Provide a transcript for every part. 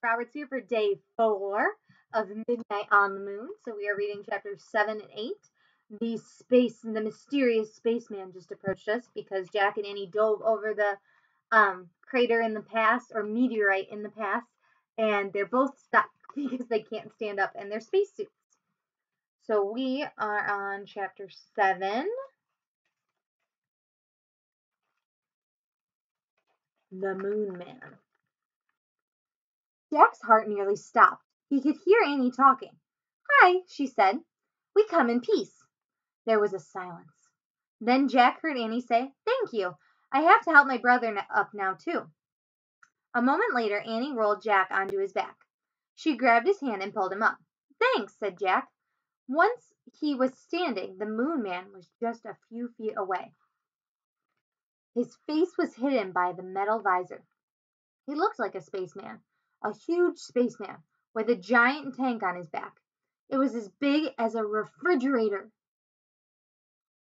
Roberts here for day 4 of Midnight on the Moon. So we are reading chapters 7 and 8. The mysterious spaceman just approached us because Jack and Annie dove over the crater in the past, or meteorite in the past, and they're both stuck because they can't stand up in their spacesuits. So we are on chapter 7. The Moon Man. Jack's heart nearly stopped. He could hear Annie talking. "Hi," she said. "We come in peace." There was a silence. Then Jack heard Annie say, "Thank you. I have to help my brother up now, too." A moment later, Annie rolled Jack onto his back. She grabbed his hand and pulled him up. "Thanks," said Jack. Once he was standing, the Moon Man was just a few feet away. His face was hidden by the metal visor. He looked like a spaceman, a huge spaceman, with a giant tank on his back. It was as big as a refrigerator.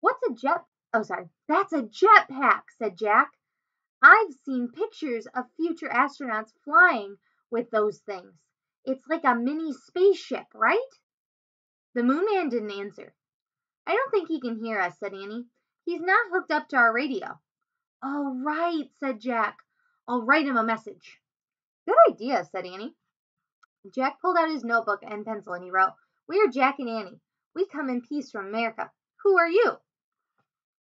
"What's a jet? Oh, sorry. That's a jetpack," said Jack. "I've seen pictures of future astronauts flying with those things. It's like a mini spaceship, right?" The Moon Man didn't answer. "I don't think he can hear us," said Annie. "He's not hooked up to our radio." "Oh, right," said Jack. "I'll write him a message." "Good idea," said Annie. Jack pulled out his notebook and pencil and he wrote, "We are Jack and Annie. We come in peace from America. Who are you?"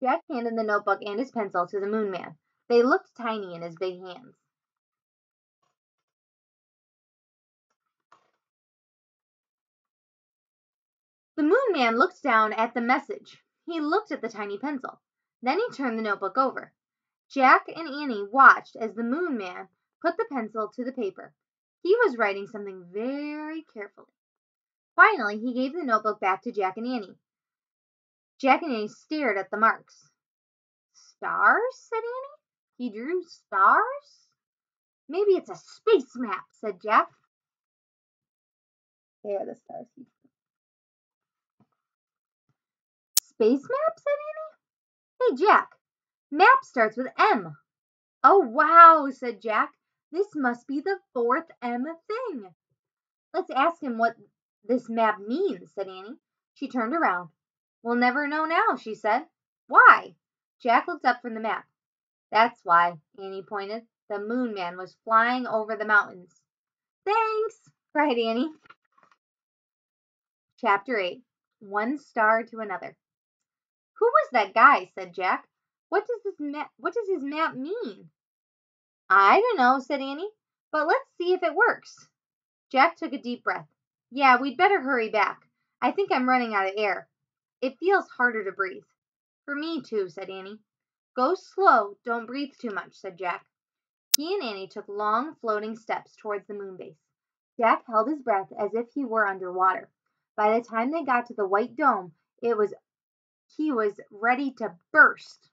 Jack handed the notebook and his pencil to the Moon Man. They looked tiny in his big hands. The Moon Man looked down at the message. He looked at the tiny pencil. Then he turned the notebook over. Jack and Annie watched as the Moon Man put the pencil to the paper. He was writing something very carefully. Finally, he gave the notebook back to Jack and Annie. Jack and Annie stared at the marks. "Stars?" said Annie. "He drew stars?" "Maybe it's a space map," said Jack. There are the stars. "Space map?" said Annie. "Hey, Jack, map starts with M." "Oh, wow," said Jack. "This must be the 4th M thing." "Let's ask him what this map means," said Annie. She turned around. "We'll never know now," she said. "Why?" Jack looked up from the map. "That's why," Annie pointed. "The Moon Man was flying over the mountains." "Thanks," cried Annie. Chapter 8. One Star to Another. "Who was that guy?" said Jack. What does his map mean?" "I don't know," said Annie, "but let's see if it works." Jack took a deep breath. "Yeah, we'd better hurry back. I think I'm running out of air. It feels harder to breathe." "For me too," said Annie. "Go slow. Don't breathe too much," said Jack. He and Annie took long, floating steps towards the moon base. Jack held his breath as if he were under water. By the time they got to the white dome, he was ready to burst.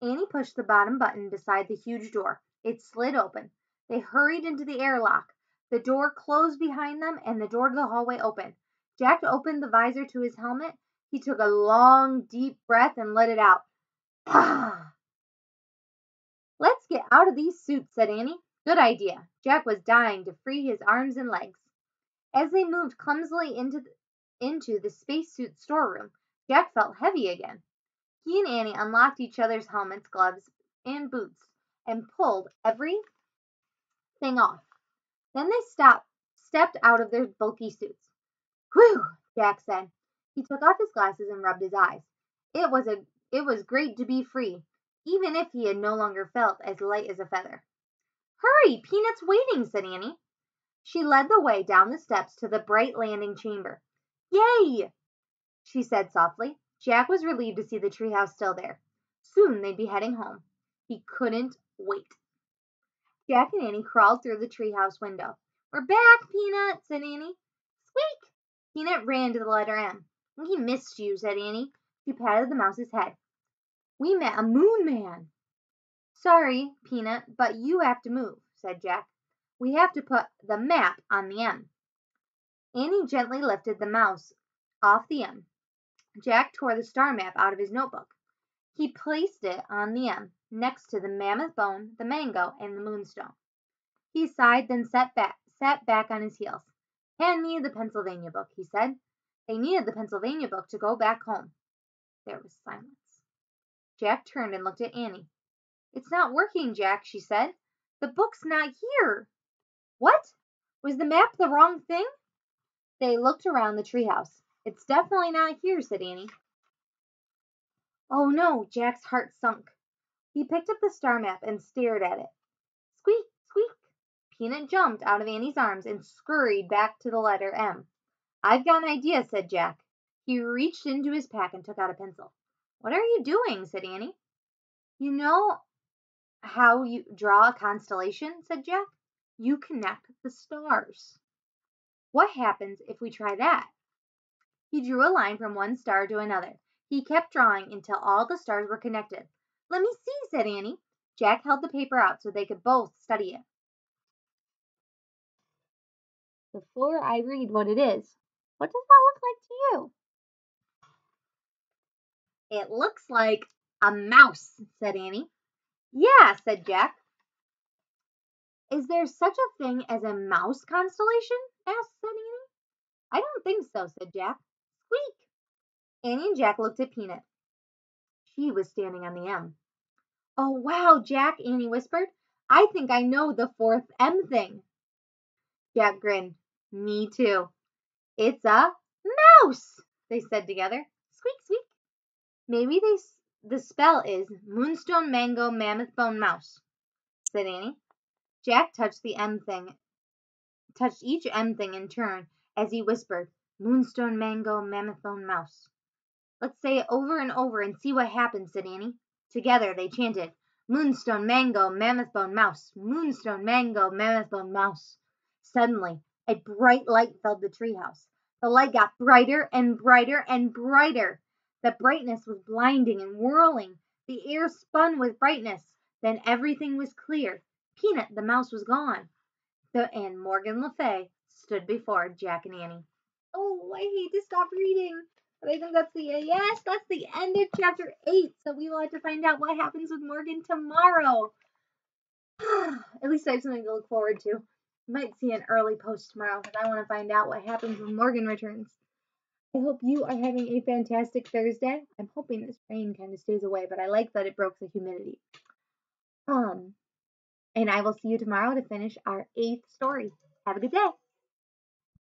Annie pushed the bottom button beside the huge door. It slid open. They hurried into the airlock. The door closed behind them, and the door to the hallway opened. Jack opened the visor to his helmet. He took a long, deep breath and let it out. Ah! "Let's get out of these suits," said Annie. "Good idea." Jack was dying to free his arms and legs. As they moved clumsily into the spacesuit storeroom, Jack felt heavy again. He and Annie unlocked each other's helmets, gloves, and boots, and pulled everything off. Then they stepped out of their bulky suits. "Whew," Jack said. He took off his glasses and rubbed his eyes. It was great to be free, even if he had no longer felt as light as a feather. "Hurry, Peanut's waiting," said Annie. She led the way down the steps to the bright landing chamber. "Yay!" she said softly. Jack was relieved to see the treehouse still there. Soon they'd be heading home. He couldn't wait. Jack and Annie crawled through the treehouse window. "We're back, Peanut," said Annie. "Squeak!" Peanut ran to the letter M. "We missed you," said Annie. She patted the mouse's head. "We met a Moon Man." "Sorry, Peanut, but you have to move," said Jack. "We have to put the map on the M." Annie gently lifted the mouse off the M. Jack tore the star map out of his notebook. He placed it on the M, next to the mammoth bone, the mango, and the moonstone. He sighed, then sat sat back on his heels. Hand me the Pennsylvania book, he said. They needed the Pennsylvania book to go back home. There was silence. Jack turned and looked at Annie. It's not working, Jack, she said. The book's not here. What? Was the map the wrong thing? They looked around the treehouse. It's definitely not here, said Annie. Oh no, Jack's heart sunk. He picked up the star map and stared at it. Squeak, squeak. Peanut jumped out of Annie's arms and scurried back to the letter M. I've got an idea, said Jack. He reached into his pack and took out a pencil. What are you doing? Said Annie. You know how you draw a constellation? Said Jack. You connect the stars. What happens if we try that? He drew a line from one star to another. He kept drawing until all the stars were connected. Let me see, said Annie. Jack held the paper out so they could both study it. Before I read what it is, what does that look like to you? It looks like a mouse, said Annie. Yeah, said Jack. Is there such a thing as a mouse constellation? Asked Annie. I don't think so, said Jack. Squeak! Annie and Jack looked at Peanut. She was standing on the M. Oh, wow, Jack, Annie whispered. I think I know the fourth M thing. Jack grinned. Me too. It's a mouse, they said together. Squeak, squeak. Maybe the spell is Moonstone Mango Mammoth Bone Mouse, said Annie. Jack touched each M thing in turn as he whispered, Moonstone Mango Mammoth Bone Mouse. Let's say it over and over and see what happens, said Annie. Together they chanted, Moonstone Mango Mammoth Bone Mouse, Moonstone Mango Mammoth Bone Mouse. Suddenly, a bright light filled the treehouse. The light got brighter and brighter and brighter. The brightness was blinding and whirling. The air spun with brightness. Then everything was clear. Peanut the mouse was gone. And Morgan Le Fay stood before Jack and Annie. Oh, I hate to stop reading. But I think that's the end of chapter 8. So we will have to find out what happens with Morgan tomorrow. At least I have something to look forward to. Might see an early post tomorrow because I want to find out what happens when Morgan returns. I hope you are having a fantastic Thursday. I'm hoping this rain kind of stays away, but I like that it broke the humidity. And I will see you tomorrow to finish our 8th story. Have a good day.